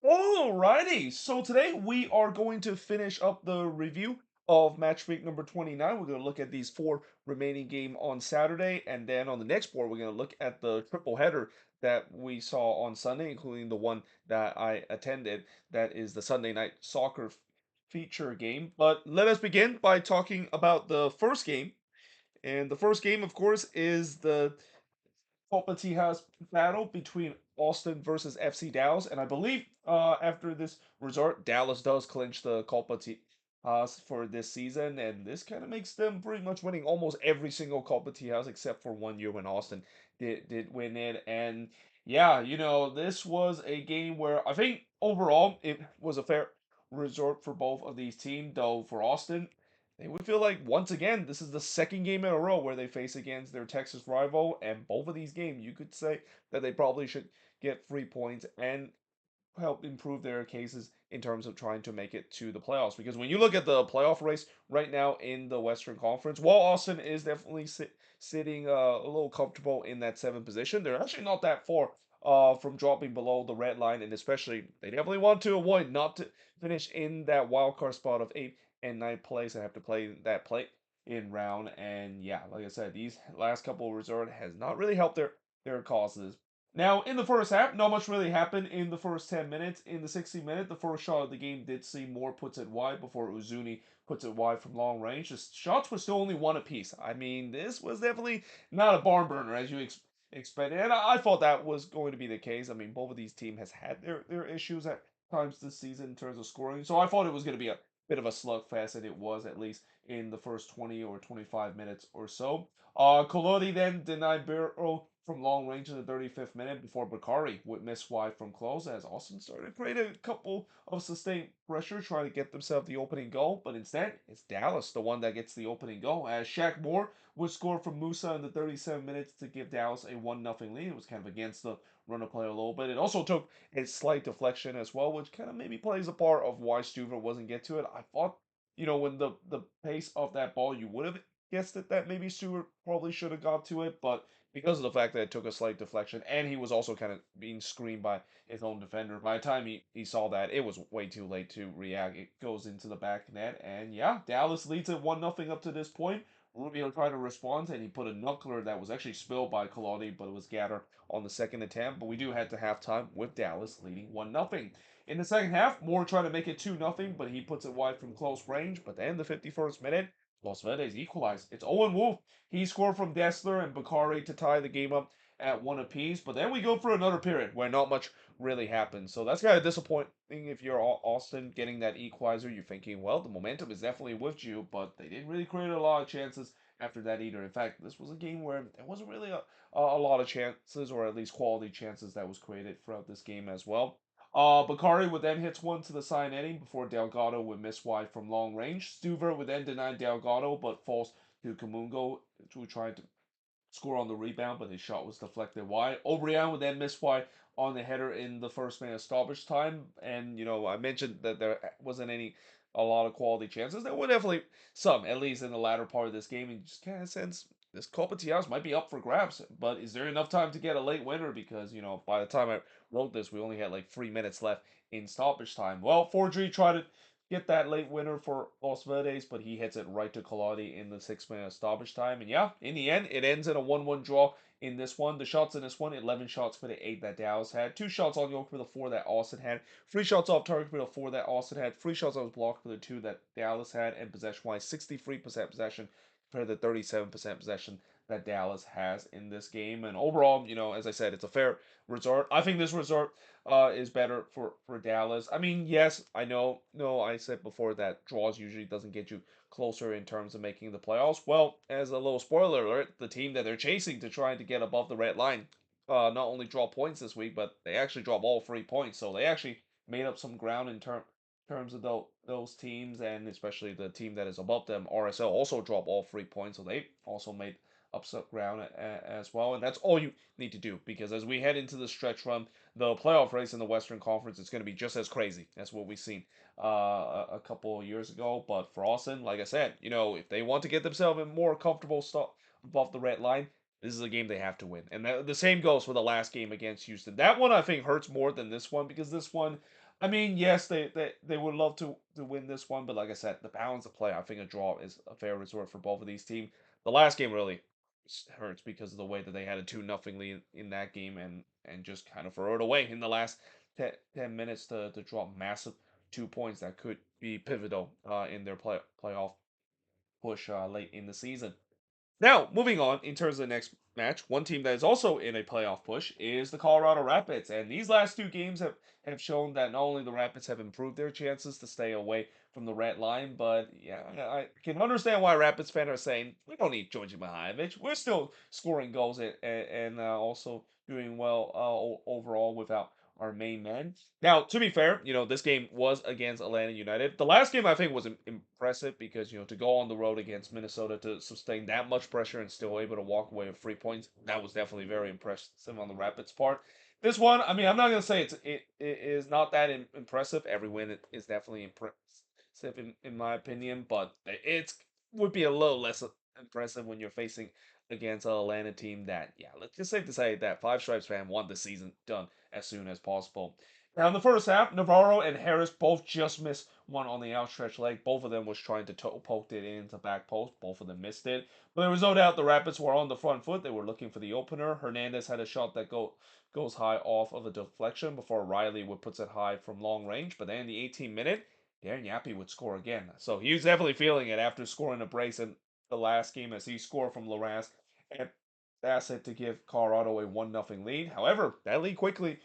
Alrighty, so today we are going to finish up the review of match week number 29. We're going to look at these four remaining game on Saturday, and then on the next board, we're going to look at the triple header that we saw on Sunday, including the one that I attended. That is the Sunday night soccer feature game. But let us begin by talking about the first game. And the first game, of course, is the Copa House battle between Austin versus FC Dallas, and I believe after this result, Dallas does clinch the Copa House for this season, and this kind of makes them pretty much winning almost every single Copa House except for 1 year when Austin did win it. And yeah, this was a game where I think overall it was a fair result for both of these teams, though for Austin they would feel like once again this is the second game in a row where they face against their Texas rival, and both of these games you could say that they probably should get 3 points and help improve their cases in terms of trying to make it to the playoffs. Because when you look at the playoff race right now in the Western Conference, while Austin is definitely sitting a little comfortable in that seventh position, they're actually not that far from dropping below the red line, and especially they definitely want to avoid not to finish in that wild card spot of 8th and 9th place and have to play that play in round. And yeah, like I said, these last couple of resorts has not really helped their causes. Now, in the first half, not much really happened in the first 10 minutes. In the 60 minute, the first shot of the game did see Moore puts it wide before Uzuni puts it wide from long range. The shots were still only one apiece. I mean, this was definitely not a barn burner as you expected. And I thought that was going to be the case. I mean, both of these teams has had their issues at times this season in terms of scoring. So I thought it was going to be a bit of a slugfest, and it was at least in the first 20 or 25 minutes or so. Colodi then denied Barrow from long range in the 35th minute before Bakari would miss wide from close as Austin started to create a couple of sustained pressure trying to get themselves the opening goal, but instead it's Dallas the one that gets the opening goal as Shaq Moore would score from Musa in the 37 minutes to give Dallas a 1-0 lead. It was kind of against the run of play a little bit. It also took a slight deflection as well, which kind of maybe plays a part of why Stuver wasn't get to it. I thought, when the pace of that ball, you would have guessed that maybe Stewart probably should have got to it, but because of the fact that it took a slight deflection and he was also kind of being screened by his own defender, by the time he saw that, it was way too late to react. It goes into the back net, and yeah, Dallas leads it 1-0 up to this point. Rubio tried to respond, and he put a knuckler that was actually spilled by Colodi, but it was gathered on the second attempt. But we do head to halftime with Dallas leading 1-0. In the second half, Moore tried to make it 2-0, but he puts it wide from close range. But then the 51st minute, Los Verdes equalized. It's Owen Wolf. He scored from Dessler and Bakari to tie the game up at one apiece. But then we go for another period where not much really happens. So that's kind of disappointing if you're Austin getting that equalizer. You're thinking, well, the momentum is definitely with you, but they didn't really create a lot of chances after that either. In fact, this was a game where there wasn't really a lot of chances, or at least quality chances, that was created throughout this game as well. Bakari would then hit one to the side netting before Delgado would miss wide from long range. Stuver would then deny Delgado, but falls to Kamungo, who tried to score on the rebound, but his shot was deflected wide. O'Brien would then miss wide on the header in the first minute of stoppage time. And, I mentioned that there wasn't a lot of quality chances. There were definitely some, at least in the latter part of this game. And just kind of sense this Copa Tiaos might be up for grabs. But is there enough time to get a late winner? Because, by the time I wrote this, we only had like 3 minutes left in stoppage time. Well, 4G tried to get that late winner for Los Verdes, but he hits it right to Colodi in the 6 minute stoppage time. And yeah, in the end, it ends in a 1-1 draw in this one. The shots in this one, 11 shots for the 8 that Dallas had, 2 shots on goal for the 4 that Austin had, 3 shots off target for the 4 that Austin had, 3 shots on was blocked for the 2 that Dallas had, and possession-wise, 63% possession compared to 37% possession that Dallas has in this game. And overall, as I said, it's a fair result. I think this result is better for Dallas. I mean, yes, I know. No, I said before that draws usually doesn't get you closer in terms of making the playoffs. Well, as a little spoiler alert, the team that they're chasing to trying to get above the red line, not only draw points this week, but they actually drop all 3 points. So they actually made up some ground in terms of those teams, and especially the team that is above them, RSL, also drop all 3 points. So they also made up some ground as well, and that's all you need to do, because as we head into the stretch run, the playoff race in the Western Conference is going to be just as crazy as what we've seen a couple of years ago. But for Austin, like I said, if they want to get themselves in more comfortable stuff above the red line, this is a game they have to win. And the same goes for the last game against Houston. That one I think hurts more than this one, because this one, I mean, yes, they would love to win this one, but like I said, the balance of play, I think a draw is a fair result for both of these teams. The last game really hurts because of the way that they had a 2-0 lead in that game and just kind of throw it away in the last 10 minutes to drop massive 2 points that could be pivotal in their playoff push late in the season. Now, moving on in terms of the next match, one team that is also in a playoff push is the Colorado Rapids. And these last two games have shown that not only the Rapids have improved their chances to stay away from the red line, but yeah, I can understand why Rapids fans are saying, we don't need Georgi Mihailovic. We're still scoring goals and also doing well overall without our main man. Now, to be fair, this game was against Atlanta United. The last game I think was impressive because, to go on the road against Minnesota to sustain that much pressure and still able to walk away with 3 points, that was definitely very impressive on the Rapids part. This one, I mean, I'm not gonna say it is not that impressive. Every win is definitely impressive in my opinion, but it's would be a little less impressive when you're facing against an Atlanta team that, yeah, let's just safe to say that Five Stripes fan want the season done as soon as possible. Now, in the first half, Navarro and Harris both just missed one on the outstretched leg. Both of them was trying to poke it into back post. Both of them missed it. But there was no doubt the Rapids were on the front foot. They were looking for the opener. Hernandez had a shot that goes high off of a deflection before Riley would puts it high from long range. But then in the 18th minute, Darren Yappy would score again. So he was definitely feeling it after scoring a brace in the last game as he scored from Loras and that's it to give Colorado a 1-0 lead. However, that lead quickly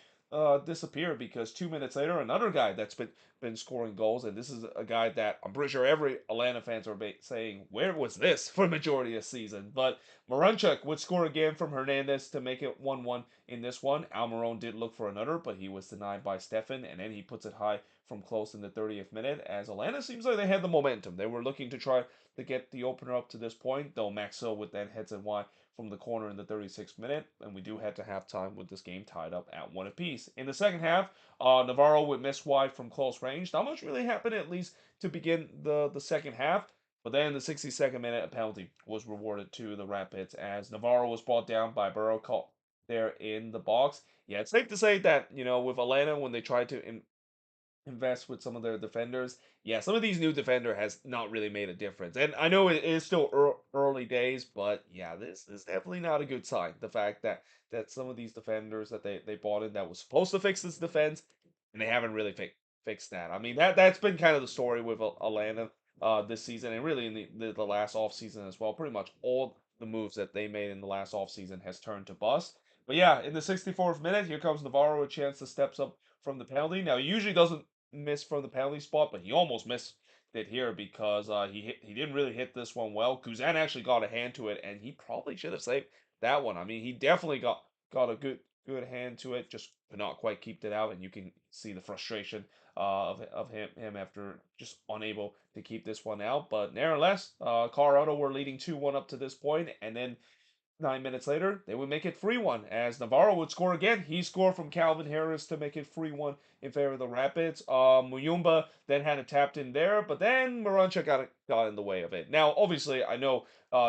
disappeared because 2 minutes later, another guy that's been scoring goals, and this is a guy that I'm pretty sure every Atlanta fans are saying, where was this for majority of the season? But Maranchuk would score again from Hernandez to make it 1-1 in this one. Almiron did look for another, but he was denied by Stefan, and then he puts it high from close in the 30th minute. As Atlanta seems like they had the momentum, they were looking to try to get the opener up to this point, though Maxwell would then heads and wide from the corner in the 36th minute, and we do head to halftime with this game tied up at one apiece. In the second half, Navarro would miss wide from close range. Not much really happened, at least to begin the second half. But then in the 62nd minute, a penalty was rewarded to the Rapids as Navarro was brought down by Burrow caught there in the box. Yeah, it's safe to say that, with Atlanta, when they tried to invest with some of their defenders. Yeah, some of these new defender has not really made a difference. And I know it is still early days, but yeah, this is definitely not a good sign. The fact that some of these defenders that they bought in that was supposed to fix this defense, and they haven't really fixed that. I mean, that's been kind of the story with Atlanta this season, and really in the last off season as well. Pretty much all the moves that they made in the last off season has turned to bust. But yeah, in the 64th minute, here comes Navarro, a chance to steps up from the penalty. Now, he usually doesn't miss from the penalty spot, but he almost missed it here because he didn't really hit this one well. Kuzan actually got a hand to it, and he probably should have saved that one. I mean, he definitely got a good hand to it, just could not quite keep it out, and you can see the frustration of him after just unable to keep this one out. But nevertheless, Colorado were leading 2-1 up to this point, and then 9 minutes later, they would make it 3-1 as Navarro would score again. He scored from Calvin Harris to make it 3-1 in favor of the Rapids. Muyumba then had it tapped in there, but then Marancha got in the way of it. Now, obviously, I know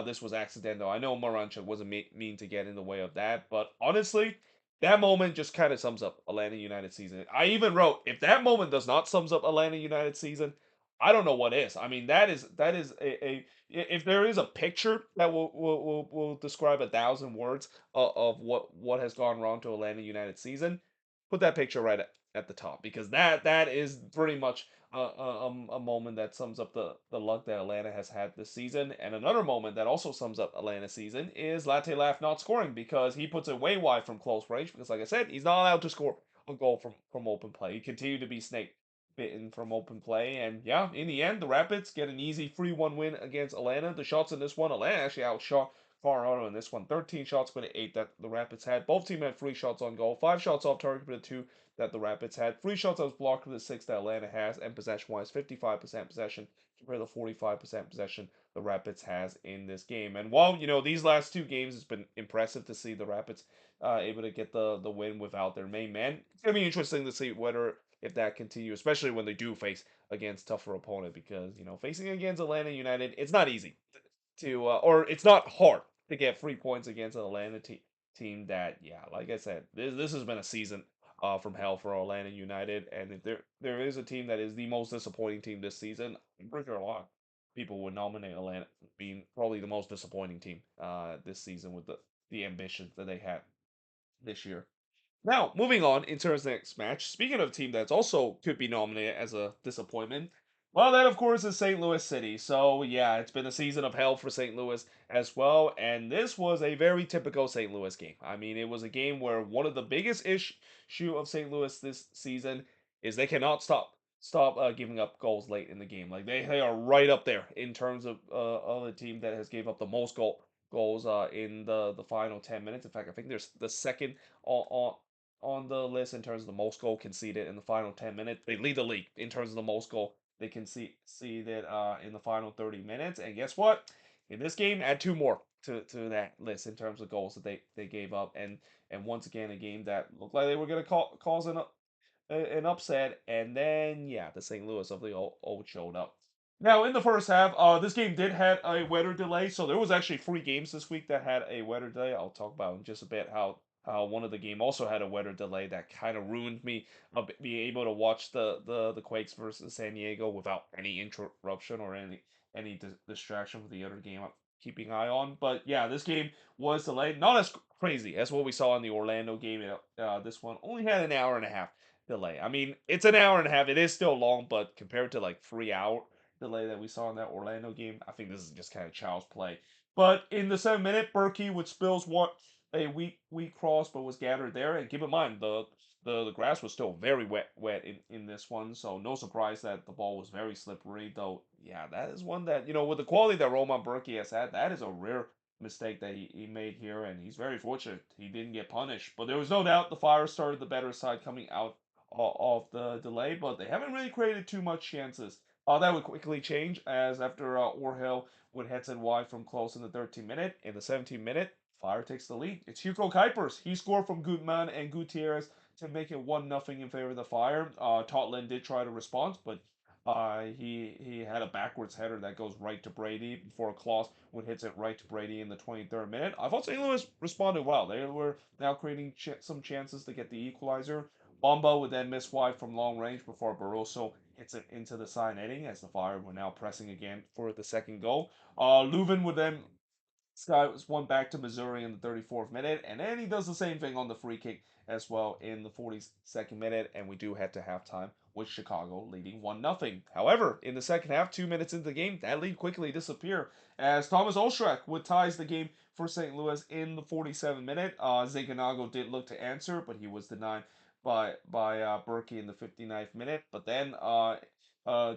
this was accidental. I know Marancha wasn't mean to get in the way of that, but honestly, that moment just kind of sums up Atlanta United season. I even wrote, if that moment does not sums up Atlanta United season, I don't know what is. I mean, that is a if there is a picture that will describe 1,000 words of what has gone wrong to Atlanta United season, put that picture right at the top because that is pretty much a moment that sums up the luck that Atlanta has had this season. And another moment that also sums up Atlanta season is Latte Laugh not scoring because he puts it way wide from close range because, like I said, he's not allowed to score a goal from open play. He continued to be snake bitten from open play. And yeah, in the end, the Rapids get an easy 3-1 win against Atlanta. The shots in this one, Atlanta actually outshot Colorado in this one. 13 shots for the 8 that the Rapids had. Both teams had 3 shots on goal. 5 shots off target for the 2 that the Rapids had. 3 shots that was blocked for the 6 that Atlanta has. And possession-wise, 55% possession compared to 45% possession the Rapids has in this game. And while, these last 2 games, it's been impressive to see the Rapids able to get the win without their main man. It's going to be interesting to see whether if that continues, especially when they do face against tougher opponent, because facing against Atlanta United, it's not easy to or it's not hard to get 3 points against an Atlanta team that, yeah, like I said, this has been a season from hell for Orlando United. And if there is a team that is the most disappointing team this season, I'm pretty sure a lot of people would nominate Atlanta being probably the most disappointing team this season with the ambitions that they had this year. Now, moving on in terms of the next match, speaking of a team that's also could be nominated as a disappointment, well, that of course is St. Louis City. So, yeah, it's been a season of hell for St. Louis as well, and this was a very typical St. Louis game. I mean, it was a game where one of the biggest issue of St. Louis this season is they cannot stop giving up goals late in the game. Like they are right up there in terms of the team that has gave up the most goals in the final 10 minutes. In fact, I think there's the second on the list in terms of the most goal conceded in the final 10 minutes. They lead the league in terms of the most goal they conceded in the final 30 minutes. And guess what? In this game, add two more to that list in terms of goals that they gave up. And once again, a game that looked like they were going to cause an upset. And then, yeah, the St. Louis of the old showed up. Now, in the first half, this game did have a weather delay, so there was actually 3 games this week that had a weather delay. I'll talk about in just a bit how one of the game also had a weather delay that kind of ruined me of being able to watch the Quakes versus San Diego without any interruption or any distraction from the other game I'm keeping eye on. But yeah, this game was delayed, not as crazy as what we saw in the Orlando game. This one only had an hour and a half delay. I mean, it's an hour and a half. It is still long, but compared to like 3 hour delay that we saw in that Orlando game, I think this is just kind of child's play. But in the 7 minute, Berkey with Spills won a weak cross, but was gathered there. And keep in mind the grass was still very wet in this one, so no surprise that the ball was very slippery. Though, yeah, that is one that with the quality that Roman Berkey has had, that is a rare mistake that he made here, and he's very fortunate he didn't get punished. But there was no doubt the Fire started the better side coming out of the delay, but they haven't really created too much chances. That would quickly change as after Orhill would heads and wide from close in the 13th minute. In the 17th minute, Fire takes the lead. It's Hugo Kuipers. He scored from Gutman and Gutierrez to make it 1-0 in favor of the Fire. Totland did try to respond, but he had a backwards header that goes right to Brady before Klaus would hits it right to Brady in the 23rd minute. I thought St. Louis responded well. They were now creating some chances to get the equalizer. Bomba would then miss wide from long range before Barroso hits it into the side netting as the Fire were now pressing again for the second goal. Leuven would then Sky was one back to Missouri in the 34th minute, and then he does the same thing on the free kick as well in the 42nd minute, and we do head to halftime with Chicago leading 1-0. However, in the second half, 2 minutes into the game, that lead quickly disappeared as Thomas Ostrak would ties the game for St. Louis in the 47th minute. Zaganago did look to answer, but he was denied by Berkey in the 59th minute. But then,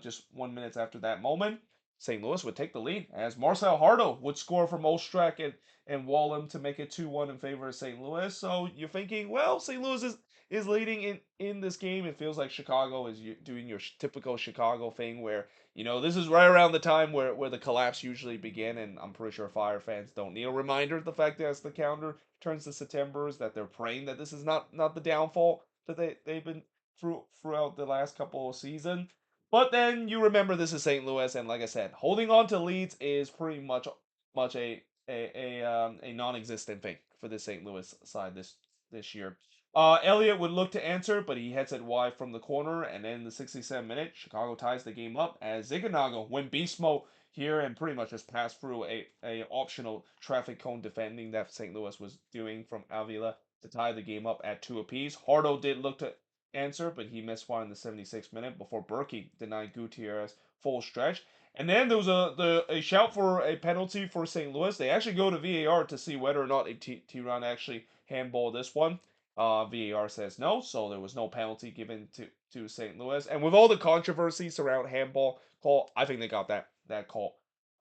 just 1 minute after that moment, St. Louis would take the lead as Marcel Hardo would score from Ostrak and Wallem to make it 2-1 in favor of St. Louis. So you're thinking, well, St. Louis is leading in this game. It feels like Chicago is doing your typical Chicago thing where, this is right around the time where the collapse usually begin. And I'm pretty sure Fire fans don't need a reminder of the fact that as the calendar turns to September, is that they're praying that this is not the downfall that they've been throughout the last couple of seasons. But then you remember this is St. Louis, and like I said, holding on to leads is pretty much a non-existent thing for the St. Louis side this year. Elliott would look to answer, but he heads it wide from the corner, and then in the 67th minute, Chicago ties the game up as Ziganago went beast mode here and pretty much just passed through a optional traffic cone defending that St. Louis was doing from Avila to tie the game up at 2 apiece. Hardo did look to answer, but he missed one in the 76th minute before Berkey denied Gutierrez full stretch. And then there was a shout for a penalty for St. Louis. They actually go to VAR to see whether or not a T-Run actually handballed this one. VAR says no, so there was no penalty given to St. Louis. And with all the controversies around handball call, I think they got that call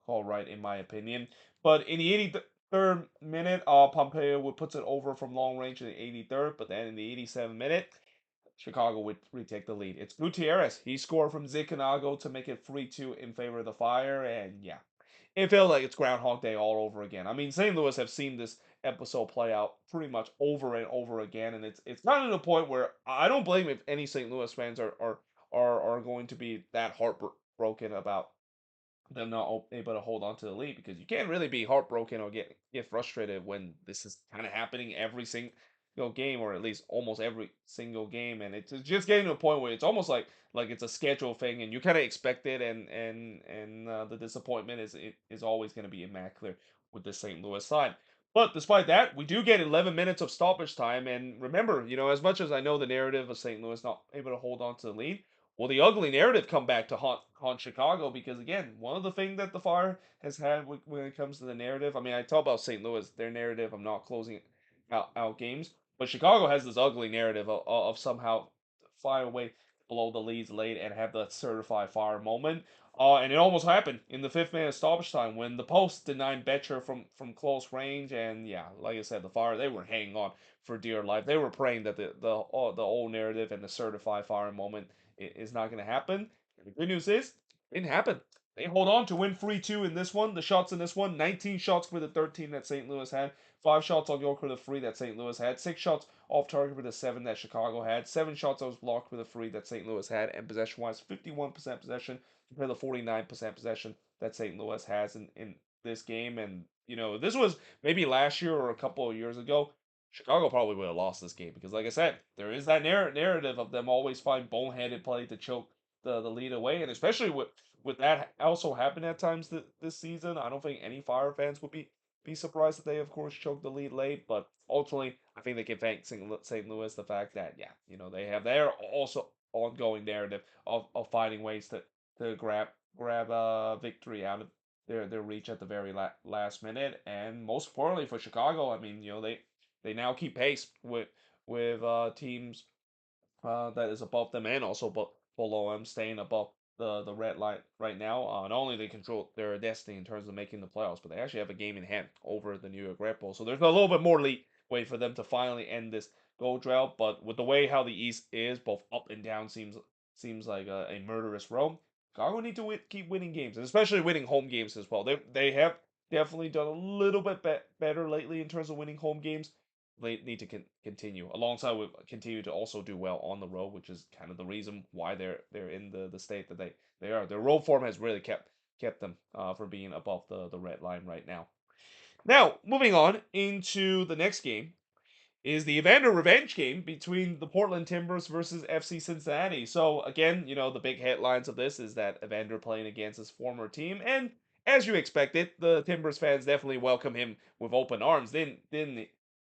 right in my opinion. But in the 83rd minute, Pompeo would puts it over from long range in the 83rd, but then in the 87th minute, Chicago would retake the lead. It's Gutierrez. He scored from Zikanago to make it 3-2 in favor of the Fire, and yeah, it felt like it's Groundhog Day all over again. I mean, St. Louis have seen this episode play out pretty much over and over again, and it's gotten to the point where I don't blame if any St. Louis fans are going to be that heartbroken about them not able to hold on to the lead because you can't really be heartbroken or get frustrated when this is kind of happening game, or at least almost every single game, and it's just getting to a point where it's almost like it's a schedule thing, and you kind of expect it, and the disappointment is always going to be immaculate with the St. Louis side. But despite that, we do get 11 minutes of stoppage time, and remember, as much as I know the narrative of St. Louis not able to hold on to the lead, well, the ugly narrative come back to haunt Chicago, because again, one of the things that the Fire has had when it comes to the narrative. I mean, I talk about St. Louis, their narrative. I'm not closing out games, but Chicago has this ugly narrative of somehow fire away below the leads late and have the certified fire moment. And it almost happened in the 5th minute stoppage time when the post denied Betcher from close range. And yeah, like I said, the Fire, they were hanging on for dear life. They were praying that the old narrative and the certified fire moment is not going to happen. The good news is it didn't happen. They hold on to win 3-2 in this one. The shots in this one, 19 shots for the 13 that St. Louis had, 5 shots on goal for the 3 that St. Louis had, 6 shots off target for the 7 that Chicago had, 7 shots that was blocked for the 3 that St. Louis had, and possession-wise, 51% possession compared to 49% possession that St. Louis has in this game. And, this was maybe last year or a couple of years ago. Chicago probably would have lost this game because, like I said, there is that narrative of them always find boneheaded play to choke the lead away, and especially with that also happening at times this season, I don't think any Fire fans would be surprised that they, of course, choked the lead late. But ultimately, I think they can thank St. Louis the fact that, yeah, they have their also ongoing narrative of finding ways to grab a victory out of their reach at the very last minute. And most importantly for Chicago, I mean, they now keep pace with teams that is above them and also below them, staying above the red line right now. Not only they control their destiny in terms of making the playoffs, but they actually have a game in hand over the New York Red Bulls. So there's a little bit more leeway for them to finally end this goal drought. But with the way how the East is, both up and down, seems like a murderous row. Chicago need to keep winning games, and especially winning home games as well. They have definitely done a little bit better lately in terms of winning home games. They need to continue alongside with continue to also do well on the road, which is kind of the reason why they're in the state that they are. Their road form has really kept them from being above the red line right now. Now, moving on into the next game is the Evander revenge game between the Portland Timbers versus FC Cincinnati. So again, the big headlines of this is that Evander playing against his former team, and as you expected, the Timbers fans definitely welcome him with open arms, didn't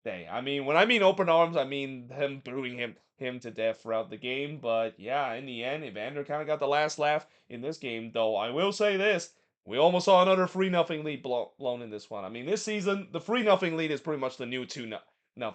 they? I mean, when I mean open arms, I mean them booing him to death throughout the game. But yeah, in the end, Evander kind of got the last laugh in this game. Though I will say this. We almost saw another 3-0 lead blown in this one. I mean, this season, the 3-0 lead is pretty much the new 2-0.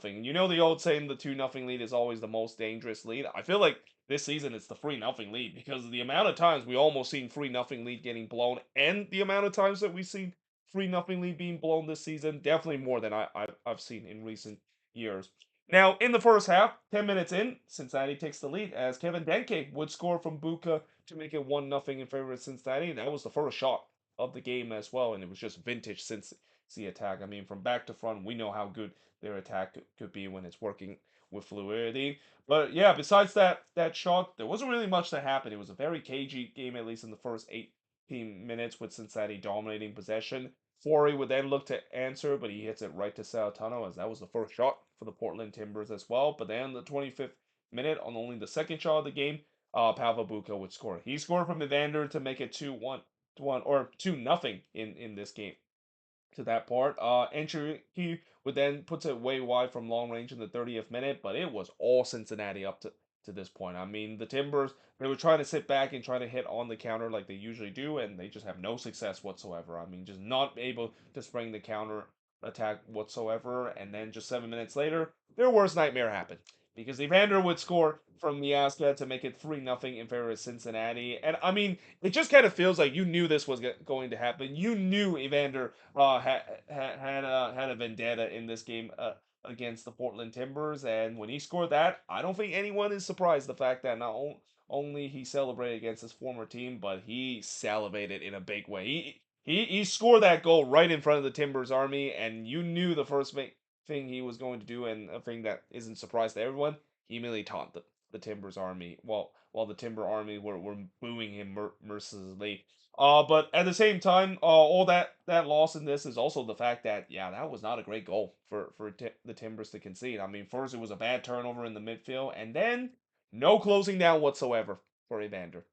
You know the old saying, the 2-0 lead is always the most dangerous lead. I feel like this season it's the 3-0 lead because of the amount of times we almost seen 3-0 lead getting blown, and the amount of times that we've seen 3-0 lead being blown this season, definitely more than I've seen in recent years. Now, in the first half, 10 minutes in, Cincinnati takes the lead as Kevin Denke would score from Buka to make it 1-0 in favor of Cincinnati. That was the first shot of the game as well, and it was just vintage Cincy attack. I mean, from back to front, we know how good their attack could be when it's working with fluidity. But yeah, besides that shot, there wasn't really much that happened. It was a very cagey game, at least in the first 18 minutes, with Cincinnati dominating possession. Forey would then look to answer, but he hits it right to Sautano, as that was the first shot for the Portland Timbers as well. But then the 25th minute, on only the second shot of the game, Pavel Buka would score. He scored from Evander to make it 2-1, or 2-0 in this game to that part. He would then puts it way wide from long range in the 30th minute, but it was all Cincinnati up to this point. I mean, the Timbers, they were trying to sit back and try to hit on the counter like they usually do, and they just have no success whatsoever. I mean, just not able to spring the counter attack whatsoever. And then just 7 minutes later, their worst nightmare happened because Evander would score from Miazga to make it 3-0 in favor of Cincinnati. And I mean, it just kind of feels like you knew this was going to happen. You knew Evander had a vendetta in this game against the Portland Timbers, and when he scored that, I don't think anyone is surprised the fact that not only he celebrated against his former team, but he salivated in a big way. He scored that goal right in front of the Timbers army, and you knew the first thing he was going to do, and a thing that isn't surprise to everyone, he immediately taunted the Timbers Army, while the Timber Army were booing him mercilessly. But at the same time, all that loss in this is also the fact that yeah, that was not a great goal for the Timbers to concede. I mean, first it was a bad turnover in the midfield, and then no closing down whatsoever for Evander.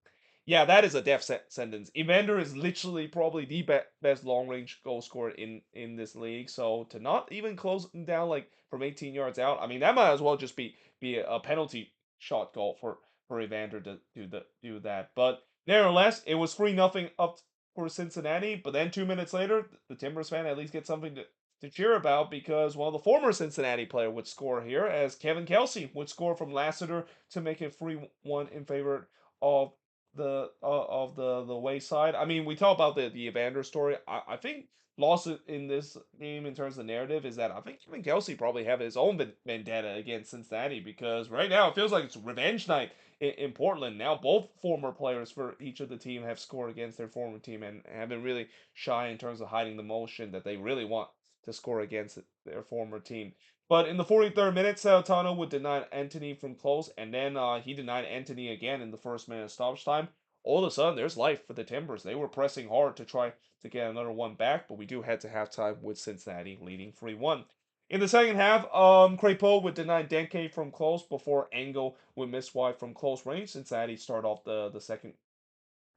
Yeah, that is a death sentence. Evander is literally probably the best long range goal scorer in this league. So to not even close him down like from 18 yards out, I mean that might as well just be a penalty shot goal for Evander to do that. But nevertheless, it was 3-0 up for Cincinnati. But then 2 minutes later, the Timbers fan at least gets something to cheer about because one of the former Cincinnati player would score here as Kevin Kelsey would score from Lassiter to make it 3-1 in favor of the wayside. I mean, we talk about the Evander story. I think loss in this game in terms of narrative is that I think Kevin Kelsey probably have his own vendetta against Cincinnati because right now it feels like it's revenge night in Portland. Now both former players for each of the team have scored against their former team and have been really shy in terms of hiding the motion that they really want to score against their former team. But in the 43rd minute, Sautano would deny Anthony from close, and then he denied Anthony again in the first minute of stoppage time. All of a sudden, there's life for the Timbers. They were pressing hard to try to get another one back, but we do head to halftime with Cincinnati leading 3-1. In the second half, Crepeau would deny Denke from close before Engel would miss wide from close range. Cincinnati start off the second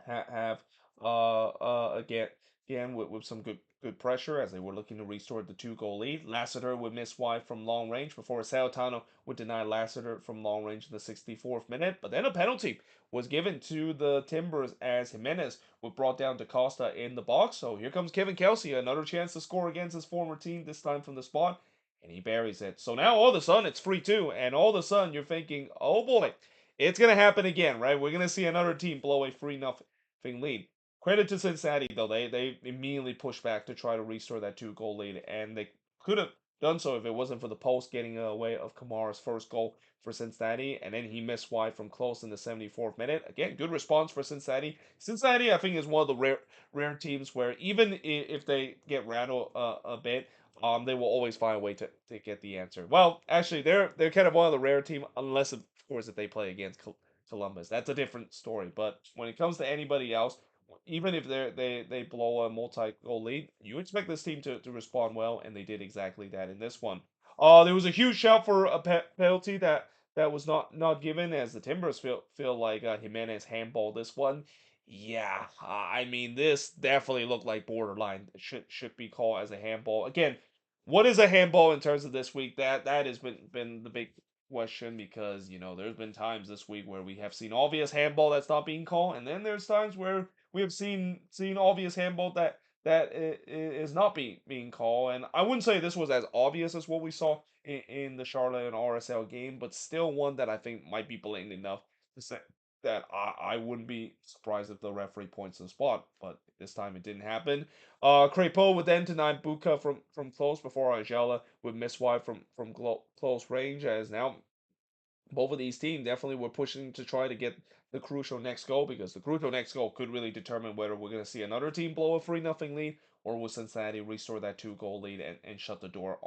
have again with some good pressure as they were looking to restore the 2 goal lead. Lassiter would miss wide from long range before Sautano would deny Lassiter from long range in the 64th minute. But then a penalty was given to the Timbers as Jimenez was brought down to Costa in the box. So here comes Kevin Kelsey, another chance to score against his former team, this time from the spot. And he buries it. So now all of a sudden it's 3-2, and all of a sudden you're thinking, oh boy, it's gonna happen again, right? We're gonna see another team blow a 3-0 lead. Credit to Cincinnati though, they immediately pushed back to try to restore that 2 goal lead, and they could have done so if it wasn't for the post getting away of Kamara's first goal for Cincinnati, and then he missed wide from close in the 74th minute. Again, good response for Cincinnati. Cincinnati, I think, is one of the rare teams where even if they get rattled a bit, they will always find a way to get the answer. Well, actually, they're kind of one of the rare team, unless of course if they play against Columbus. That's a different story. But when it comes to anybody else, even if they blow a multi-goal lead, you expect this team to respond well, and they did exactly that in this one. There was a huge shout for a penalty that was not given, as the Timbers feel like Jimenez handballed this one. Yeah, I mean this definitely looked like borderline. It should be called as a handball. Again, what is a handball in terms of this week? That has been the big question because there's been times this week where we have seen obvious handball that's not being called, and then there's times where we have seen obvious handball that is not being called. And I wouldn't say this was as obvious as what we saw in the Charlotte and RSL game, but still one that I think might be blatant enough to say that I wouldn't be surprised if the referee points to the spot, but this time it didn't happen. Crepeau would then deny Buka from close before Ajala would miss wide from close range, as now both of these teams definitely were pushing to try to get the crucial next goal because the crucial next goal could really determine whether we're going to see another team blow a 3-0 lead or will Cincinnati restore that 2 goal lead and shut the door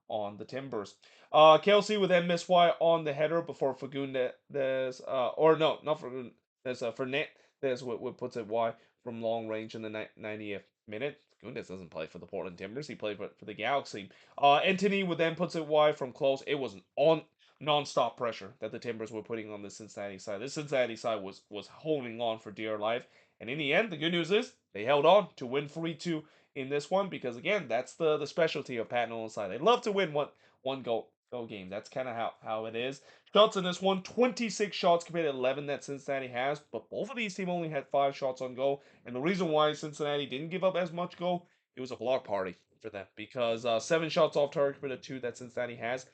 on the Timbers. Kelsey would then miss wide on the header before Fagundes, or no, not Fagundes, Fernandez would puts it wide from long range in the 90th minute. Fagundes doesn't play for the Portland Timbers. He played for the Galaxy. Anthony would then puts it wide from close. It was on non-stop pressure that the Timbers were putting on the Cincinnati side. This Cincinnati side was holding on for dear life, and in the end, the good news is they held on to win 3-2 in this one because again, that's the specialty of Pat Nolan's side. They love to win one goal game. That's kind of how it is. Shots in this one, 26 shots compared to 11 that Cincinnati has, but both of these teams only had 5 shots on goal, and the reason why Cincinnati didn't give up as much goal, it was a block party for them because 7 shots off target compared to 2 that Cincinnati has.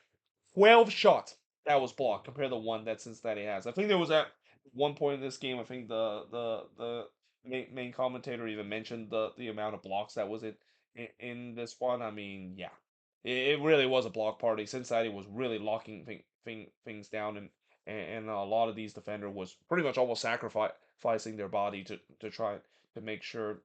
12 shots that was blocked compared to 1 that Cincinnati has. I think there was at one point in this game, I think the main commentator even mentioned the amount of blocks that was in this one. I mean, yeah, it really was a block party. Cincinnati was really locking things down, and a lot of these defenders was pretty much almost sacrificing their body to try to make sure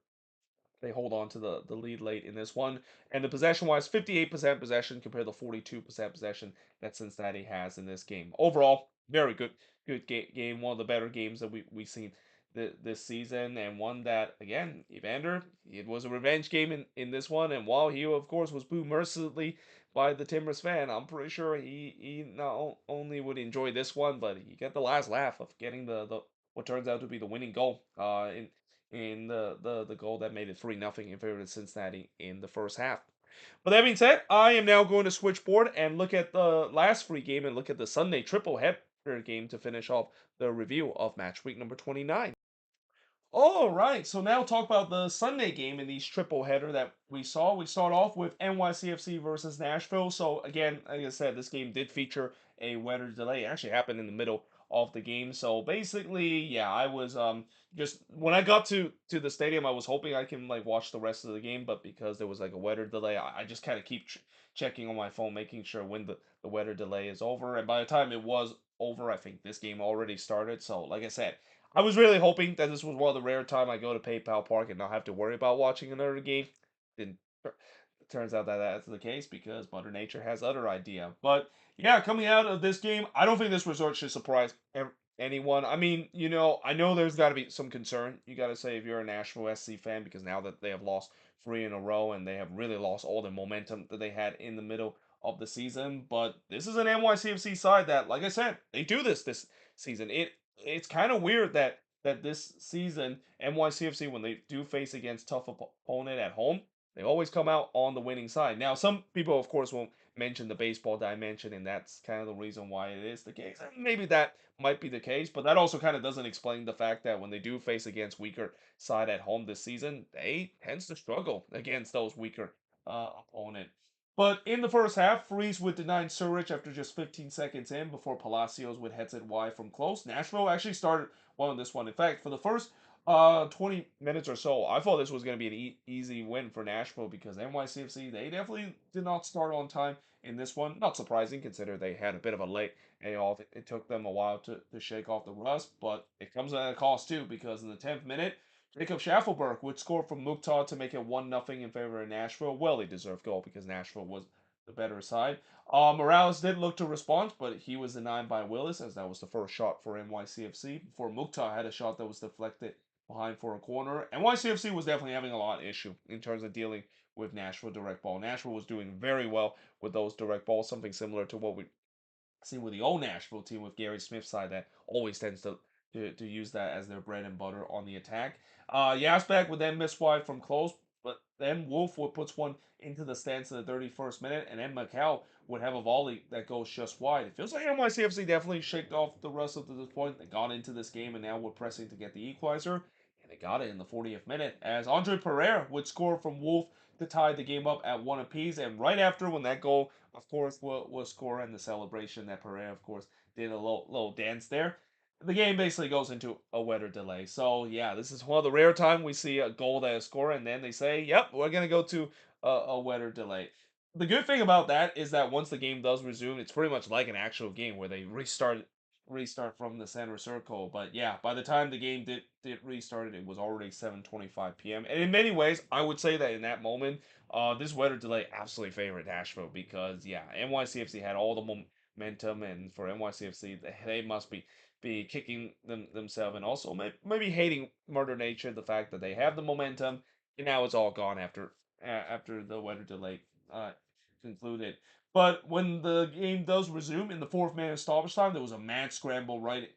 they hold on to the lead late in this one. And the possession wise, 58% possession compared to 42% possession that Cincinnati has in this game. Overall, very good game. One of the better games that we've seen this season, and one that again, Evander, it was a revenge game in this one. And while he of course was booed mercilessly by the Timbers fan, I'm pretty sure he not only would enjoy this one, but he got the last laugh of getting the what turns out to be the winning goal. In the goal that made it 3-0 in favor of Cincinnati in the first half. But that being said, I am now going to switch board and look at the last free game and look at the Sunday triple header game to finish off the review of match week number 29. All right, so now talk about the Sunday game in these triple header that we saw. We start off with NYCFC versus Nashville. So again, like I said, this game did feature a weather delay. It actually happened in the middle of the game. So basically, yeah, I was just when I got to the stadium, I was hoping I can like watch the rest of the game, but because there was like a weather delay, I just kind of keep checking on my phone, making sure when the weather delay is over. And by the time it was over, I think this game already started. So like I said, I was really hoping that this was one of the rare time I go to PayPal Park and not have to worry about watching another game. Didn't it turns out that that's the case because Mother Nature has other idea. But yeah, coming out of this game, I don't think this result should surprise anyone. I mean, I know there's got to be some concern. You got to say if you're a Nashville SC fan because now that they have lost three in a row and they have really lost all the momentum that they had in the middle of the season. But this is an NYCFC side that, like I said, they do this season. It's kind of weird that this season NYCFC when they do face against tough opponent at home, they always come out on the winning side. Now, some people, of course, will mention the baseball dimension, and that's kind of the reason why it is the case. And maybe that might be the case, but that also kind of doesn't explain the fact that when they do face against weaker side at home this season, they tends to struggle against those weaker opponent. But in the first half, Freeze would deny Surrich after just 15 seconds in before Palacios would heads it wide from close. Nashville actually started well in this one. In fact, for the first 20 minutes or so, I thought this was going to be an easy win for Nashville because NYCFC, they definitely did not start on time in this one. Not surprising, considering they had a bit of a late payoff. It took them a while to shake off the rust, but it comes at a cost too because in the 10th minute, Jacob Schaffelberg would score from Mukhtar to make it 1-0 in favor of Nashville. Well, he deserved goal because Nashville was the better side. Morales did look to respond, but he was denied by Willis as that was the first shot for NYCFC before Mukhtar had a shot that was deflected behind for a corner. NYCFC was definitely having a lot of issue in terms of dealing with Nashville direct ball. Nashville was doing very well with those direct balls, something similar to what we see with the old Nashville team with Gary Smith's side that always tends to use that as their bread and butter on the attack. Yazbek would then miss wide from close, but then Wolf would puts one into the stands in the 31st minute, and then Macau would have a volley that goes just wide. It feels like NYCFC definitely shaked off the rust up to this point. They got into this game, and now we're pressing to get the equalizer, and they got it in the 40th minute as Andre Pereira would score from Wolf to tie the game up at one apiece. And right after when that goal, of course, was scored and the celebration that Pereira, of course, did a little dance there. The game basically goes into a weather delay. So yeah, this is one of the rare time we see a goal that is scored, and then they say, "Yep, we're gonna go to a weather delay." The good thing about that is that once the game does resume, it's pretty much like an actual game where they restart from the center circle. But yeah, by the time the game did restarted, it was already 7:25 p.m. And in many ways, I would say that in that moment, this weather delay absolutely favored Nashville because yeah, NYCFC had all the momentum, and for NYCFC, they must be kicking themselves and also maybe hating Mother Nature, the fact that they have the momentum and now it's all gone after the weather delay uh, concluded. But when the game does resume in the fourth minute of stoppage time, there was a mad scramble right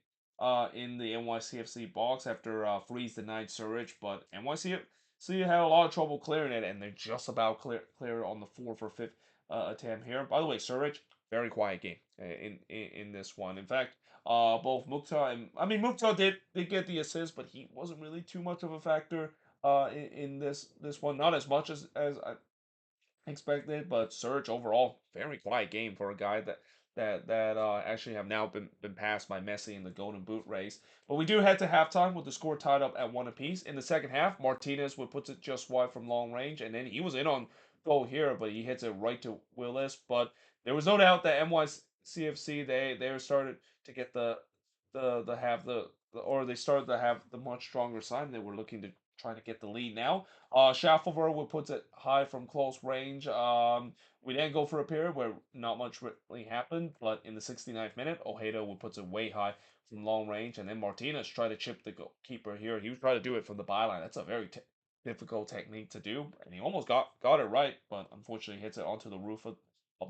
in the NYCFC box after Freeze denied Surridge, but NYCFC had a lot of trouble clearing it, and they're just about clear it on the fourth or fifth attempt here. By the way, Surridge, very quiet game in this one. In fact, both Mukhtar and I mean Mukhtar did get the assist, but he wasn't really too much of a factor in this one. Not as much as I expected, but Surge overall very quiet game for a guy that actually have now been passed by Messi in the Golden Boot race. But we do head to halftime with the score tied up at one apiece. In the second half, Martinez would put it just wide from long range, and then he was in on goal here, but he hits it right to Willis. But there was no doubt that NYCFC they started to get the have or they started to have the much stronger side. They were looking to try to get the lead now. Schaffelberg would puts it high from close range. We then go for a period where not much really happened, but in the 69th minute, Ojeda would puts it way high from long range, and then Martinez tried to chip the goalkeeper here. He would try to do it from the byline. That's a very difficult technique to do, and he almost got it right, but unfortunately hits it onto the roof of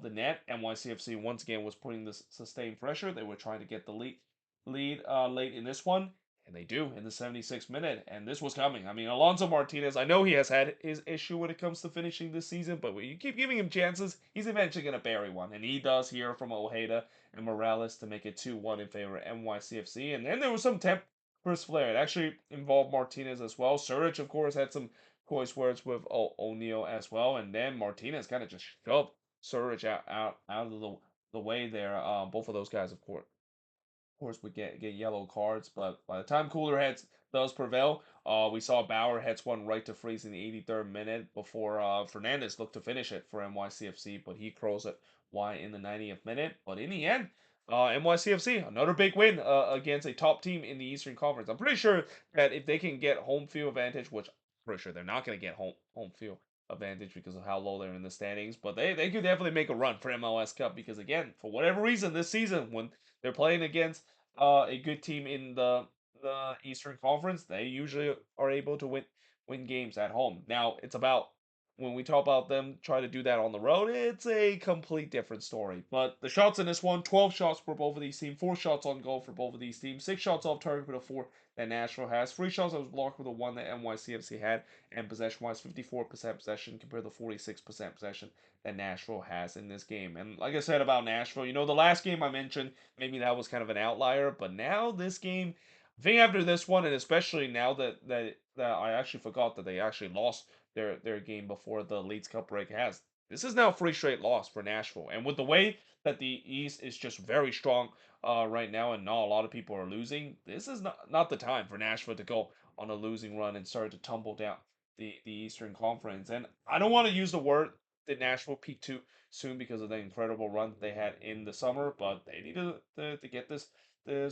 the net. NYCFC once again was putting this sustained pressure. They were trying to get the lead late in this one, and they do in the 76th minute. And this was coming. I mean, Alonso Martinez, I know he has had his issue when it comes to finishing this season, but when you keep giving him chances, he's eventually going to bury one. And he does here from Ojeda and Morales to make it 2-1 in favor of NYCFC. And then there was some temperance flair. It actually involved Martinez as well. Suric, of course, had some choice words with O'Neal as well. And then Martinez kind of just shoved Suric out of the way there. Both of those guys, of course, would get yellow cards, but by the time cooler heads does prevail, we saw Bauer hits one right to freeze in the 83rd minute before Fernandez looked to finish it for NYCFC, but he curls it wide in the 90th minute. But in the end, NYCFC another big win against a top team in the Eastern Conference. I'm pretty sure that if they can get home field advantage, which I'm pretty sure they're not going to get home field advantage because of how low they're in the standings, but they could definitely make a run for MLS Cup because again, for whatever reason, this season when they're playing against a good team in the Eastern Conference, they usually are able to win games at home. Now, it's about when we talk about them try to do that on the road, it's a complete different story. But the shots in this one, 12 shots for both of these teams, 4 shots on goal for both of these teams, 6 shots off target for the 4 that Nashville has, 3 shots that was blocked for the 1 that NYCFC had, and possession-wise, 54% possession compared to 46% possession that Nashville has in this game. And like I said about Nashville, the last game I mentioned, maybe that was kind of an outlier, but now this game, I think after this one, and especially now that I actually forgot that they actually lost their game before the Leeds Cup break has. This is now 3 straight loss for Nashville, and with the way that the East is just very strong right now, and not a lot of people are losing, this is not the time for Nashville to go on a losing run and start to tumble down the Eastern Conference. And I don't want to use the word that Nashville peak too soon because of the incredible run that they had in the summer, but they need to get this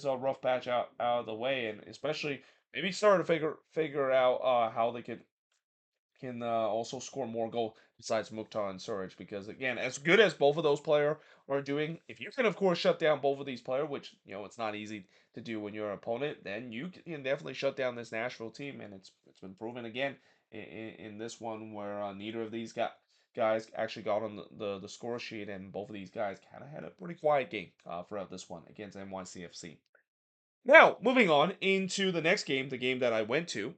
rough patch out of the way, and especially maybe start to figure out how they can also score more goals besides Mukhtar and Surge. Because again, as good as both of those players are doing, if you can of course shut down both of these players, which it's not easy to do when you're an opponent, then you can definitely shut down this Nashville team, and it's been proven again in this one where neither of these guys actually got on the score sheet, and both of these guys kind of had a pretty quiet game throughout this one against NYCFC. Now, moving on into the next game, the game that I went to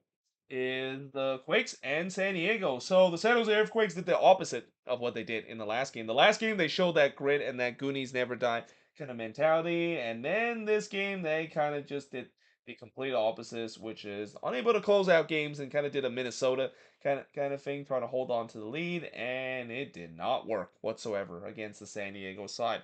is the Quakes and San Diego. So the San Jose Earthquakes did the opposite of what they did in the last game. The last game, they showed that grit and that Goonies never die kind of mentality. And then this game, they kind of just did the complete opposite, which is unable to close out games and kind of did a Minnesota kind of thing, trying to hold on to the lead. And it did not work whatsoever against the San Diego side.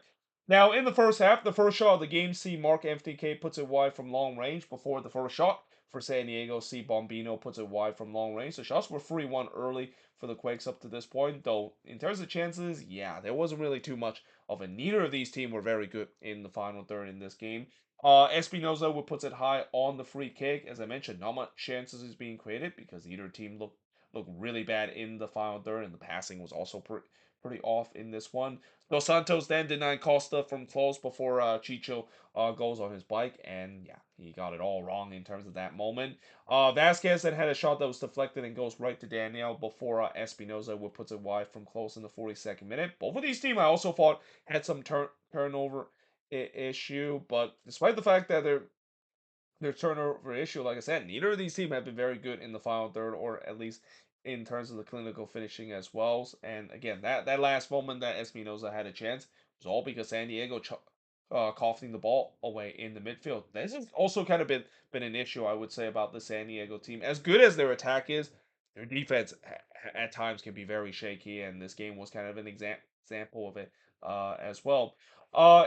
Now, in the first half, the first shot of the game, see Mark MTK puts it wide from long range before the first shot for San Diego. See Bombino puts it wide from long range. The shots were 3-1 early for the Quakes up to this point, though in terms of chances, yeah, there wasn't really too much of it. Neither of these teams were very good in the final third in this game. Espinoza would puts it high on the free kick. As I mentioned, not much chances is being created because either team looked really bad in the final third, and the passing was also pretty off in this one. Dos Santos then denied Costa from close before Chicho goes on his bike, and yeah, he got it all wrong in terms of that moment. Vasquez then had a shot that was deflected and goes right to Daniel before Espinoza would puts it wide from close in the 42nd minute. Both of these teams I also thought had some turnover issue, but despite the fact that their turnover issue, like I said, neither of these teams have been very good in the final third, or at least in terms of the clinical finishing as well. And again, that last moment that Espinoza had a chance was all because San Diego coughing the ball away in the midfield. This has also kind of been an issue, I would say, about the San Diego team. As good as their attack is, their defense at times can be very shaky, and this game was kind of an example of it as well.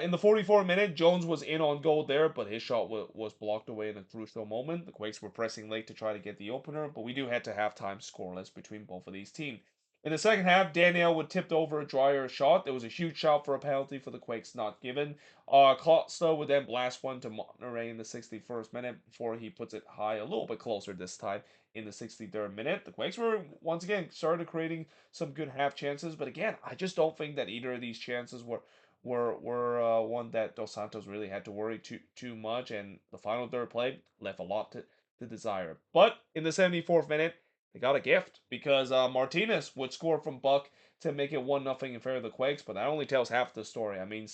In the 44th minute, Jones was in on goal there, but his shot was blocked away in a crucial moment. The Quakes were pressing late to try to get the opener, but we do head to halftime scoreless between both of these teams. In the second half, Daniel would tipped over a Dryer shot. There was a huge shout for a penalty for the Quakes not given. Costa would then blast one to Monterrey in the 61st minute before he puts it high a little bit closer this time in the 63rd minute. The Quakes were once again started creating some good half chances, but again, I just don't think that either of these chances were one that Dos Santos really had to worry too much, and the final third play left a lot to desire. But in the 74th minute, they got a gift because Martinez would score from Buck to make it 1-0 in favor of the Quakes, but that only tells half the story. I mean,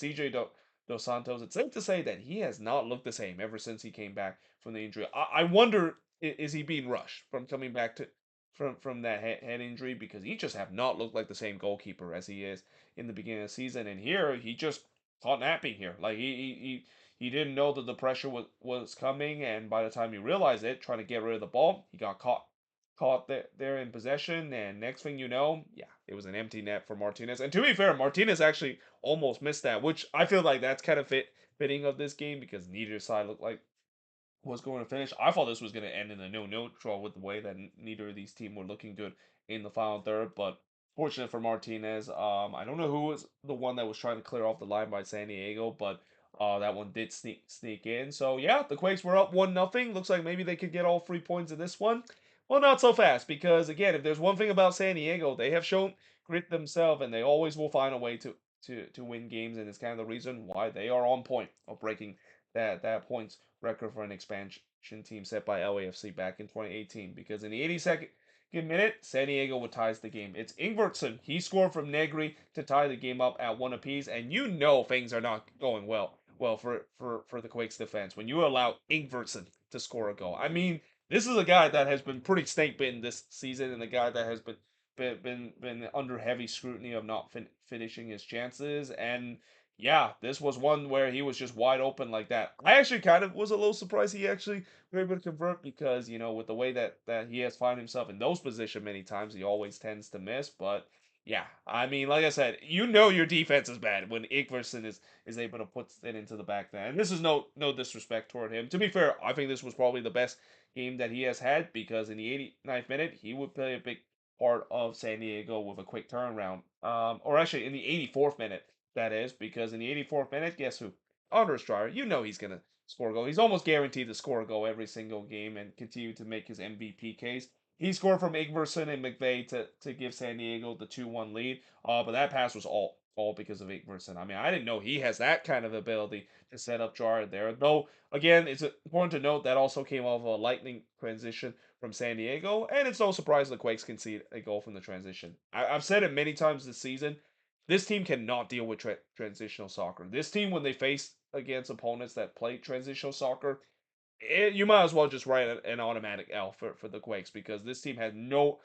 Dos Santos, it's safe to say that he has not looked the same ever since he came back from the injury. I wonder, is he being rushed from coming back from that head injury, because he just have not looked like the same goalkeeper as he is in the beginning of the season. And here, he just caught napping here. Like, he didn't know that the pressure was coming, and by the time he realized it, trying to get rid of the ball, he got caught there in possession, and next thing you know, yeah, it was an empty net for Martinez. And to be fair, Martinez actually almost missed that, which I feel like that's kind of fitting of this game because neither side looked like was going to finish. I thought this was going to end in a no draw with the way that neither of these teams were looking good in the final third. But fortunate for Martinez, I don't know who was the one that was trying to clear off the line by San Diego, but that one did sneak in. So yeah, the Quakes were up 1-0. Looks like maybe they could get all 3 points in this one. Well, not so fast, because again, if there's one thing about San Diego, they have shown grit themselves, and they always will find a way to win games, and it's kind of the reason why they are on point of breaking that points record for an expansion team set by LAFC back in 2018. Because in the 82nd minute, San Diego would ties the game. It's Ingvartson. He scored from Negri to tie the game up at one apiece, and you know things are not going well for the Quakes defense when you allow Ingvartson to score a goal. I mean, this is a guy that has been pretty snake bitten this season, and a guy that has been under heavy scrutiny of not finishing his chances. And yeah, this was one where he was just wide open like that. I actually kind of was a little surprised he actually were able to convert, because with the way that he has found himself in those positions many times, he always tends to miss. But yeah, I mean, like I said, your defense is bad when Igverson is able to put it into the back net. And this is no disrespect toward him. To be fair, I think this was probably the best game that he has had, because in the 89th minute he would play a big part of San Diego with a quick turnaround. Or actually in the 84th minute, that is, because in the 84th minute, guess who? Anders Dreyer. You know he's going to score a goal. He's almost guaranteed to score a goal every single game and continue to make his MVP case. He scored from Igverson and McVeigh to give San Diego the 2-1 lead. But that pass was all because of Igverson. I mean, I didn't know he has that kind of ability to set up Dreyer there. Though, again, it's important to note that also came off a lightning transition from San Diego, and it's no surprise the Quakes concede a goal from the transition. I've said it many times this season. This team cannot deal with transitional soccer. This team, when they face against opponents that play transitional soccer, you might as well just write an automatic L for the Quakes, because this team has no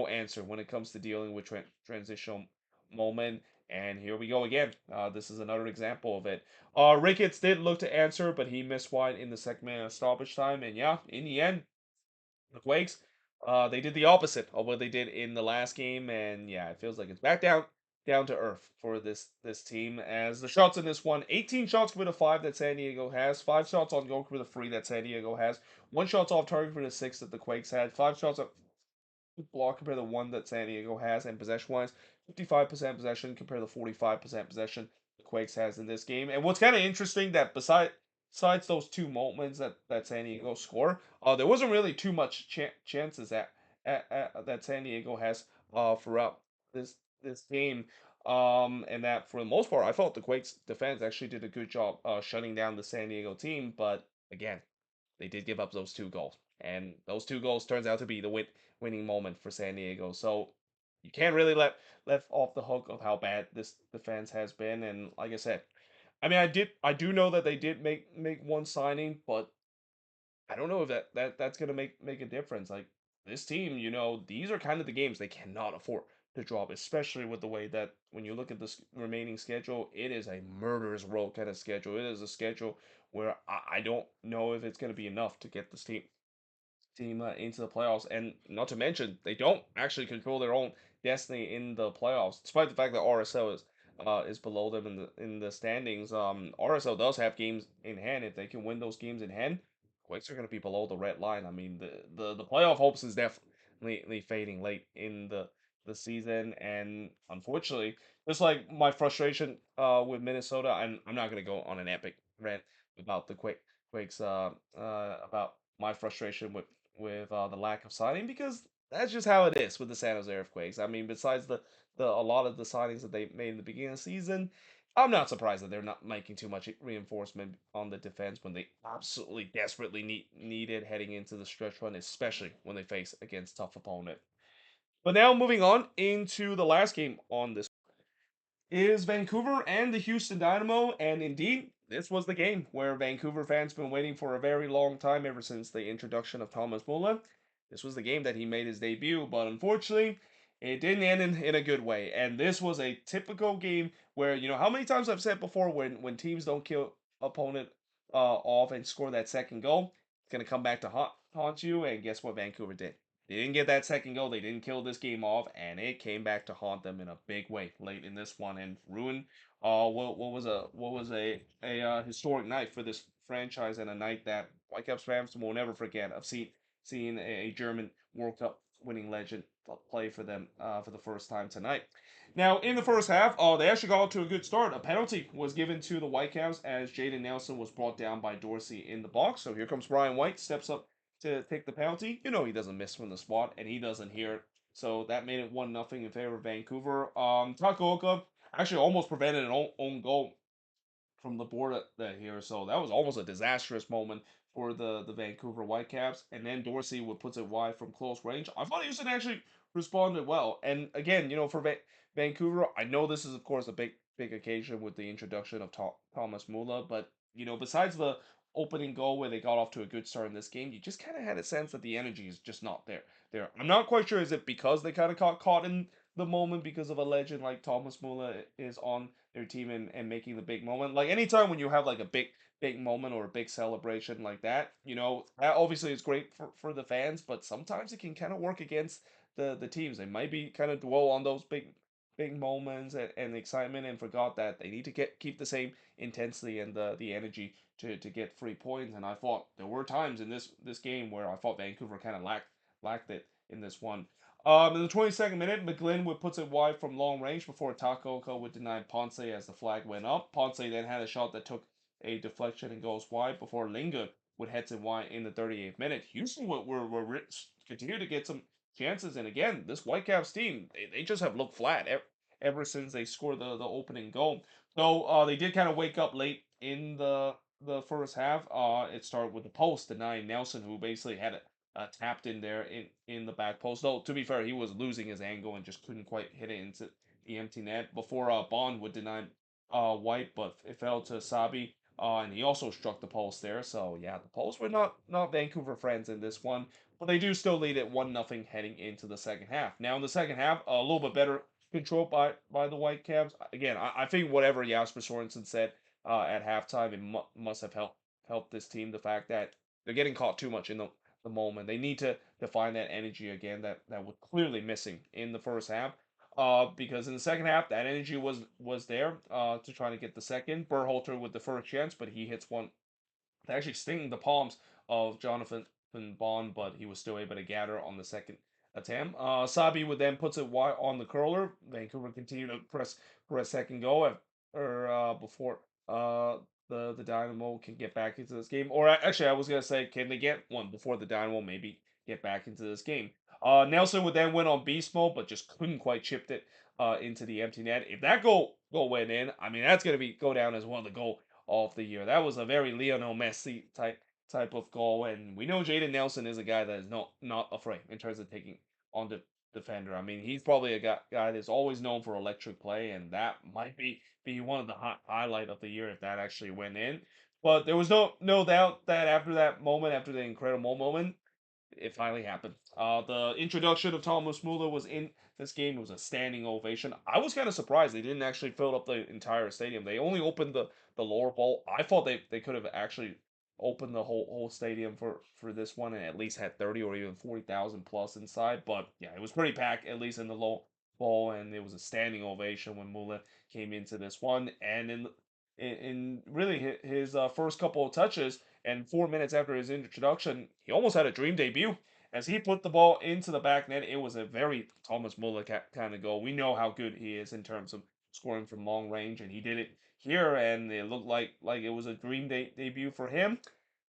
answer when it comes to dealing with transitional moment. And here we go again. This is another example of it. Ricketts did look to answer, but he missed wide in the second minute of stoppage time. And yeah, in the end, the Quakes, they did the opposite of what they did in the last game, and yeah, it feels like it's back down to earth for this team. As the shots in this one, 18 shots compared to 5 that San Diego has, 5 shots on goal compared to 3 that San Diego has, 1 shots off target for the 6 that the Quakes had, 5 shots on block compared to 1 that San Diego has, and possession wise, 55% possession compared to 45% possession the Quakes has in this game. And what's kind of interesting that besides those 2 moments that San Diego score, there wasn't really too much chances that San Diego has throughout this game. And that for the most part, I thought the Quakes defense actually did a good job shutting down the San Diego team. But again, they did give up those 2 goals, and those 2 goals turns out to be the winning moment for San Diego. So you can't really let off the hook of how bad this defense has been. And like I said, I mean, I do know that they did make one signing, but I don't know if that's gonna make a difference. Like, this team, these are kind of the games they cannot afford to drop, especially with the way that when you look at this remaining schedule, it is a murderous road kind of schedule. It is a schedule where I don't know if it's gonna be enough to get this team into the playoffs. And not to mention, they don't actually control their own destiny in the playoffs, despite the fact that RSL is below them in the standings. RSL does have games in hand. If they can win those games in hand, Quakes are going to be below the red line. I mean, the playoff hopes is definitely fading late the season. And unfortunately, just like my frustration with Minnesota, I'm not gonna go on an epic rant about the Quakes about my frustration with the lack of signing, because that's just how it is with the San Jose Earthquakes. I mean, besides the a lot of the signings that they made in the beginning of the season, I'm not surprised that they're not making too much reinforcement on the defense when they absolutely desperately need it heading into the stretch run, especially when they face against tough opponent. But now moving on into the last game on this is Vancouver and the Houston Dynamo, and indeed, this was the game where Vancouver fans been waiting for a very long time, ever since the introduction of Thomas Muller. This was the game that he made his debut, but unfortunately, it didn't end in a good way. And this was a typical game where, how many times I've said before, when teams don't kill opponent off and score that second goal, it's gonna come back to haunt you. And guess what Vancouver did? They didn't get that second goal. They didn't kill this game off, and it came back to haunt them in a big way late in this one and ruin what was a historic night for this franchise, and a night that Whitecaps fans will never forget of seeing a German World Cup winning legend play for them for the first time tonight. Now, in the first half, they actually got off to a good start. A penalty was given to the Whitecaps as Jaden Nelson was brought down by Dorsey in the box. So here comes Brian White, steps up to take the penalty. He doesn't miss from the spot, and he doesn't hear it. So that made it 1-0 in favor of Vancouver. Takaoka actually almost prevented an own goal from the board that here. So that was almost a disastrous moment for the Vancouver Whitecaps. And then Dorsey would puts it wide from close range. I thought Houston actually responded well. And again, for Vancouver, I know this is of course a big occasion with the introduction of Thomas Muller, but besides the opening goal where they got off to a good start in this game, you just kind of had a sense that the energy is just not there. I'm not quite sure, is it because they kind of got caught in the moment because of a legend like Thomas Muller is on their team and making the big moment. Like anytime when you have like a big moment or a big celebration like that, that obviously is great for the fans, but sometimes it can kind of work against the teams. They might be kind of dwell on those big moments and excitement, and forgot that they need to keep the same intensity and the energy to get 3 points. And I thought there were times in this game where I thought Vancouver kind of lacked it in this one. In the 22nd minute, McGlynn would puts it wide from long range before Takaoka would deny Ponce as the flag went up. Ponce then had a shot that took a deflection and goes wide before Linga would head it wide in the 38th minute. Houston were continue to get some chances, and again, this Whitecaps team, they just have looked flat ever since they scored the opening goal. So they did kind of wake up late in the first half. It started with the post denying Nelson, who basically had it tapped in there in the back post. Though to be fair, he was losing his angle and just couldn't quite hit it into the empty net before Bond would deny White, but it fell to Sabi. And he also struck the post there. So yeah, the posts were not Vancouver friends in this one, but they do still lead it 1-0 heading into the second half. Now in the second half, a little bit better control by the Whitecaps. Again, I think whatever Jasper Sorensen said at halftime, it must have helped this team. The fact that they're getting caught too much in the moment. They need to find that energy again that was clearly missing in the first half. Because in the second half, that energy was there to try to get the second. Berhalter with the first chance, but he hits one to actually sting the palms of Jonathan Bond, but he was still able to gather on the second attempt. Sabi would then puts it wide on the curler. Vancouver continued to press for a second goal before uh, the Dynamo can get back into this game. Or actually, I was gonna say, can they get one before the Dynamo maybe get back into this game? Nelson would then win on beast mode, but just couldn't quite chip it into the empty net. If that goal went in, I mean that's gonna go down as one of the goal of the year. That was a very Lionel Messi type of goal, and we know Jaden Nelson is a guy that is not afraid in terms of taking on the defender. I mean, he's probably a guy that's always known for electric play, and that might be one of the highlight of the year if that actually went in. But there was no doubt that after that moment, after the incredible moment, it finally happened. The introduction of Thomas Muller was in this game. It was a standing ovation. I was kind of surprised they didn't actually fill up the entire stadium. They only opened the lower bowl. I thought they could have actually opened the whole stadium for this one and at least had 30 or even 40,000 plus inside. But yeah, it was pretty packed, at least in the low bowl, and it was a standing ovation when Muller came into this one. And in really his first couple of touches, and 4 minutes after his introduction, he almost had a dream debut. as he put the ball into the back net. It was a very Thomas Muller kind of goal. We know how good he is in terms of scoring from long range, and he did it here, and it looked like it was a dream debut for him.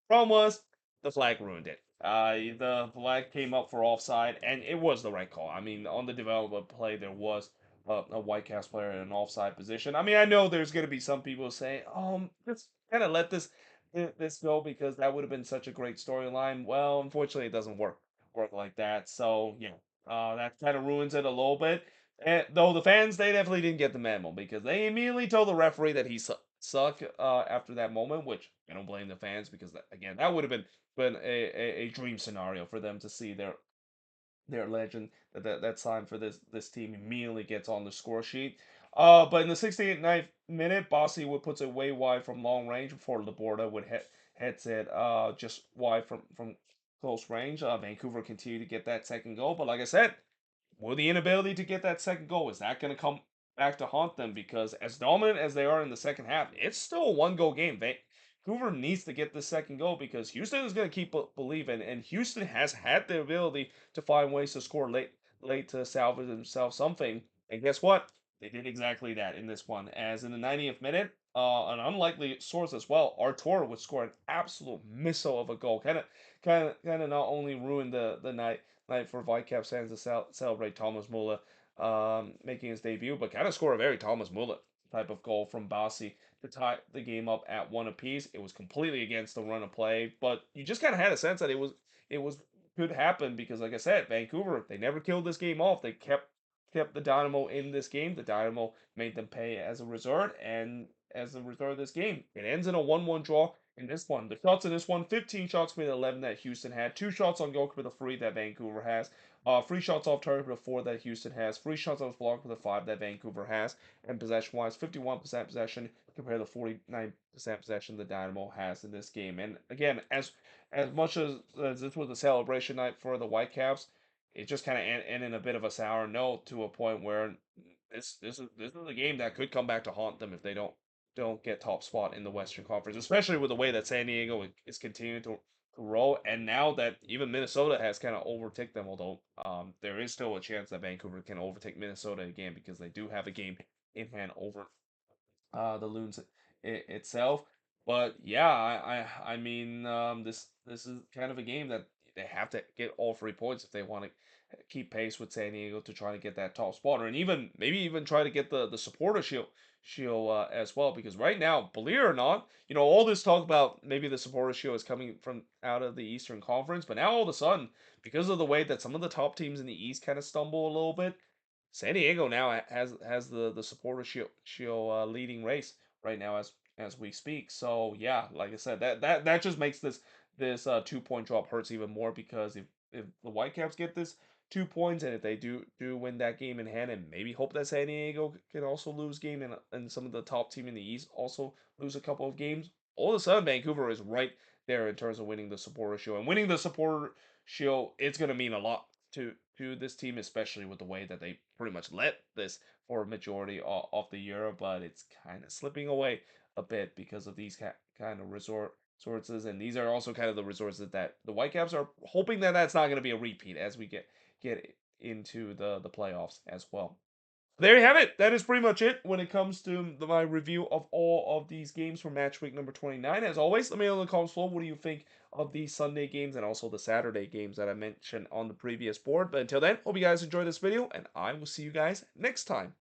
Problem was, the flag ruined it. The flag came up for offside, and it was the right call. I mean, on the development play, there was a Whitecaps player in an offside position. I mean, I know there's going to be some people saying, just kind of let this go because that would have been such a great storyline. Well, unfortunately, it doesn't work like that. So yeah, that kind of ruins it a little bit. And though the fans, they definitely didn't get the memo because they immediately told the referee that he suck after that moment, which I don't blame the fans because again, that would have been a dream scenario for them to see their legend that signed for this team immediately gets on the score sheet. But in the 69th minute, Bossy would puts it way wide from long range before Laborda would hits it just wide from close range. Vancouver continued to get that second goal, but like I said, will the inability to get that second goal, is that going to come back to haunt them? Because as dominant as they are in the second half, it's still a one-goal game. Vancouver needs to get the second goal because Houston is going to keep believing, and Houston has had the ability to find ways to score late to salvage themselves something. And guess what? They did exactly that in this one. As in the 90th minute, an unlikely source as well, Artur would score an absolute missile of a goal. Kind of not only ruined the night for Whitecaps fans to celebrate Thomas Muller making his debut, but kind of score a very Thomas Muller type of goal from Bassi to tie the game up at one apiece. It was completely against the run of play, but you just kind of had a sense that it was could happen because, like I said, Vancouver, they never killed this game off. They kept the Dynamo in this game. The Dynamo made them pay as a result, and as a result of this game, it ends in a 1-1 draw in this one. The shots in this one, 15 shots made, 11 that Houston had, 2 shots on goal for the 3 that Vancouver has, 3 shots off target for the 4 that Houston has, 3 shots off block for the 5 that Vancouver has, and possession-wise, 51% possession compared to 49% possession the Dynamo has in this game. And again, as much as this was a celebration night for the Whitecaps, it just kind of ended a bit of a sour note to a point where this is a game that could come back to haunt them if they don't get top spot in the Western Conference, especially with the way that San Diego is continuing to roll, and now that even Minnesota has kind of overtaken them, although there is still a chance that Vancouver can overtake Minnesota again because they do have a game in hand over the Loons itself. But yeah, I mean, this is kind of a game that they have to get all 3 points if they want to keep pace with San Diego to try to get that top spot, or and even maybe even try to get the supporter shield as well. Because right now, believe it or not, all this talk about maybe the supporter shield is coming from out of the Eastern Conference, but now all of a sudden, because of the way that some of the top teams in the East kind of stumble a little bit, San Diego now has the supporter shield leading race right now as we speak. So yeah, like I said, that just makes this 2 point drop hurts even more because if the Whitecaps get this 2 points and if they do win that game in hand and maybe hope that San Diego can also lose game and some of the top team in the East also lose a couple of games, all of a sudden Vancouver is right there in terms of winning the supporter shield, and winning the supporter shield, it's going to mean a lot to this team, especially with the way that they pretty much let this for a majority of the year, but it's kind of slipping away a bit because of these kind of resources, and these are also kind of the resources that the Whitecaps are hoping that that's not going to be a repeat as we get into the playoffs as well. There you have it. That is pretty much it when it comes to my review of all of these games for match week number 29. As always, let me know in the comments below what do you think of these Sunday games and also the Saturday games that I mentioned on the previous board. But until then, hope you guys enjoyed this video, and I will see you guys next time.